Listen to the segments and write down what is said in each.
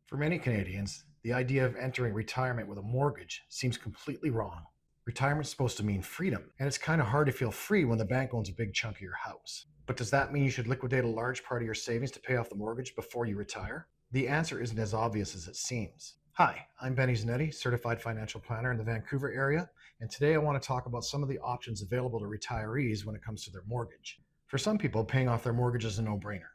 For many Canadians, the idea of entering retirement with a mortgage seems completely wrong. Retirement's supposed to mean freedom, and it's kind of hard to feel free when the bank owns a big chunk of your house. But does that mean you should liquidate a large part of your savings to pay off the mortgage before you retire? The answer isn't as obvious as it seems. Hi, I'm Benny Zanetti, certified financial planner in the Vancouver area, and today I want to talk about some of the options available to retirees when it comes to their mortgage. For some people, paying off their mortgage is a no-brainer.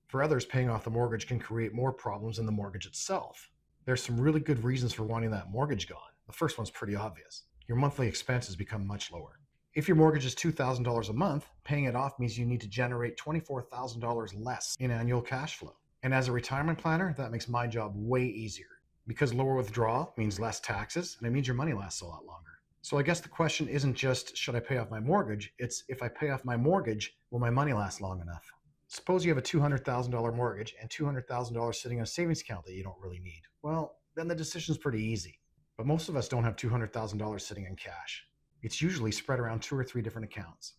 For others, paying off the mortgage can create more problems than the mortgage itself. There's some really good reasons for wanting that mortgage gone. The first one's pretty obvious. Your monthly expenses become much lower. If your mortgage is $2,000 a month, paying it off means you need to generate $24,000 less in annual cash flow. And as a retirement planner, that makes my job way easier. Because lower withdrawal means less taxes, and it means your money lasts a lot longer. So I guess the question isn't just, should I pay off my mortgage? It's, if I pay off my mortgage, will my money last long enough? Suppose you have a $200,000 mortgage and $200,000 sitting in a savings account that you don't really need. Well, then the decision's pretty easy. But most of us don't have $200,000 sitting in cash. It's usually spread around 2 or 3 different accounts.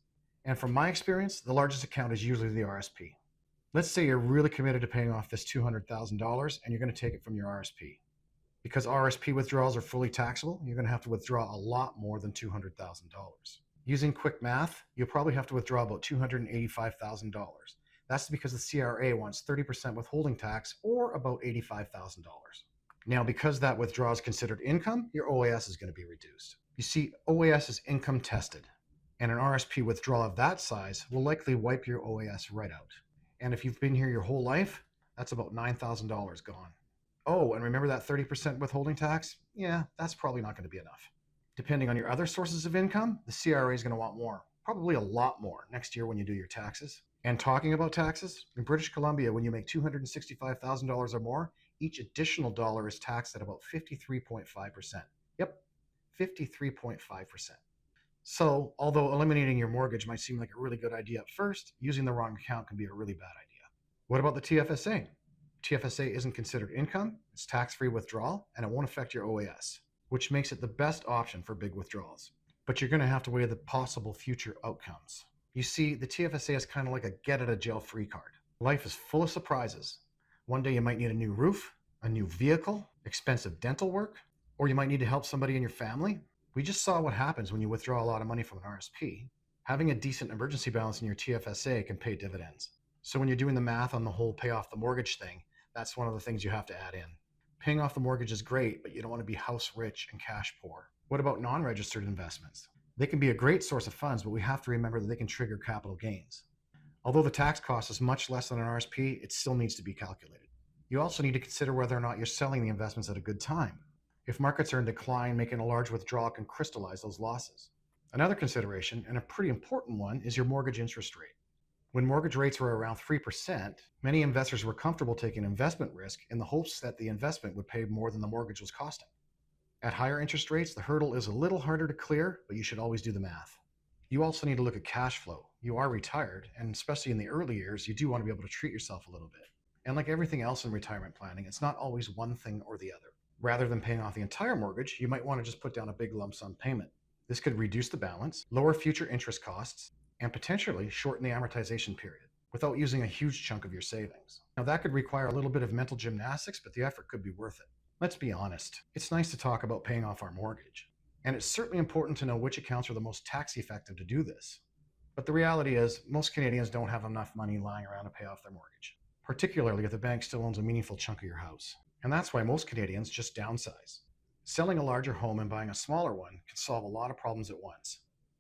And from my experience, the largest account is usually the RRSP. Let's say you're really committed to paying off this $200,000 and you're going to take it from your RRSP. Because RRSP withdrawals are fully taxable, you're going to have to withdraw a lot more than $200,000. Using quick math, you'll probably have to withdraw about $285,000. That's because the CRA wants 30% withholding tax, or about $85,000. Now, because that withdrawal is considered income, your OAS is going to be reduced. You see, OAS is income tested, and an RSP withdrawal of that size will likely wipe your OAS right out. And if you've been here your whole life, that's about $9,000 gone. Oh, and remember that 30% withholding tax? Yeah, that's probably not going to be enough. Depending on your other sources of income, the CRA is going to want more, probably a lot more next year when you do your taxes. And talking about taxes, in British Columbia, when you make $265,000 or more, each additional dollar is taxed at about 53.5%. Yep, 53.5%. So, although eliminating your mortgage might seem like a really good idea at first, using the wrong account can be a really bad idea. What about the TFSA? TFSA isn't considered income, it's tax-free withdrawal, and it won't affect your OAS, which makes it the best option for big withdrawals. But you're going to have to weigh the possible future outcomes. You see, the TFSA is kind of like a get-out-of-jail-free card. Life is full of surprises. One day you might need a new roof, a new vehicle, expensive dental work, or you might need to help somebody in your family. We just saw what happens when you withdraw a lot of money from an RSP. Having a decent emergency balance in your TFSA can pay dividends. So when you're doing the math on the whole pay off the mortgage thing, that's one of the things you have to add in. Paying off the mortgage is great, but you don't want to be house rich and cash poor. What about non-registered investments? They can be a great source of funds, but we have to remember that they can trigger capital gains. Although the tax cost is much less than an RSP, it still needs to be calculated. You also need to consider whether or not you're selling the investments at a good time. If markets are in decline, making a large withdrawal can crystallize those losses. Another consideration, and a pretty important one, is your mortgage interest rate. When mortgage rates were around 3%, many investors were comfortable taking investment risk in the hopes that the investment would pay more than the mortgage was costing. At higher interest rates, the hurdle is a little harder to clear, but you should always do the math. You also need to look at cash flow. You are retired, and especially in the early years, you do want to be able to treat yourself a little bit. And like everything else in retirement planning, it's not always one thing or the other. Rather than paying off the entire mortgage, you might want to just put down a big lump sum payment. This could reduce the balance, lower future interest costs, and potentially shorten the amortization period without using a huge chunk of your savings. Now that could require a little bit of mental gymnastics, but the effort could be worth it. Let's be honest, it's nice to talk about paying off our mortgage, and it's certainly important to know which accounts are the most tax effective to do this. But the reality is, most Canadians don't have enough money lying around to pay off their mortgage, particularly if the bank still owns a meaningful chunk of your house. And that's why most Canadians just downsize. Selling a larger home and buying a smaller one can solve a lot of problems at once.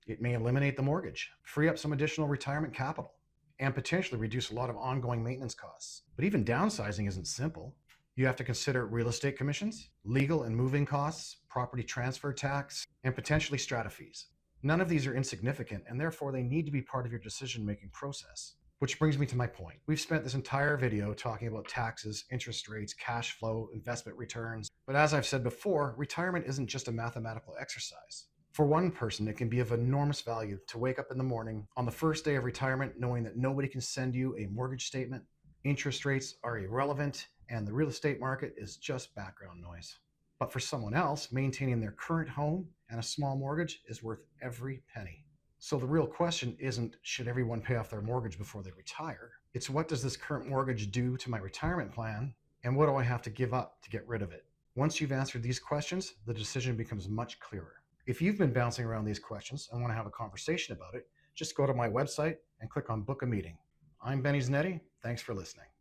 It may eliminate the mortgage, free up some additional retirement capital, and potentially reduce a lot of ongoing maintenance costs. But even downsizing isn't simple. You have to consider real estate commissions, legal and moving costs, property transfer tax, and potentially strata fees. None of these are insignificant, and therefore they need to be part of your decision-making process. Which brings me to my point. We've spent this entire video talking about taxes, interest rates, cash flow, investment returns. But as I've said before, retirement isn't just a mathematical exercise. For one person, it can be of enormous value to wake up in the morning on the first day of retirement knowing that nobody can send you a mortgage statement, interest rates are irrelevant, and the real estate market is just background noise. But for someone else, maintaining their current home and a small mortgage is worth every penny. So the real question isn't, should everyone pay off their mortgage before they retire? It's, what does this current mortgage do to my retirement plan? And what do I have to give up to get rid of it? Once you've answered these questions, the decision becomes much clearer. If you've been bouncing around these questions and want to have a conversation about it, just go to my website and click on Book a Meeting. I'm Benny Zanetti. Thanks for listening.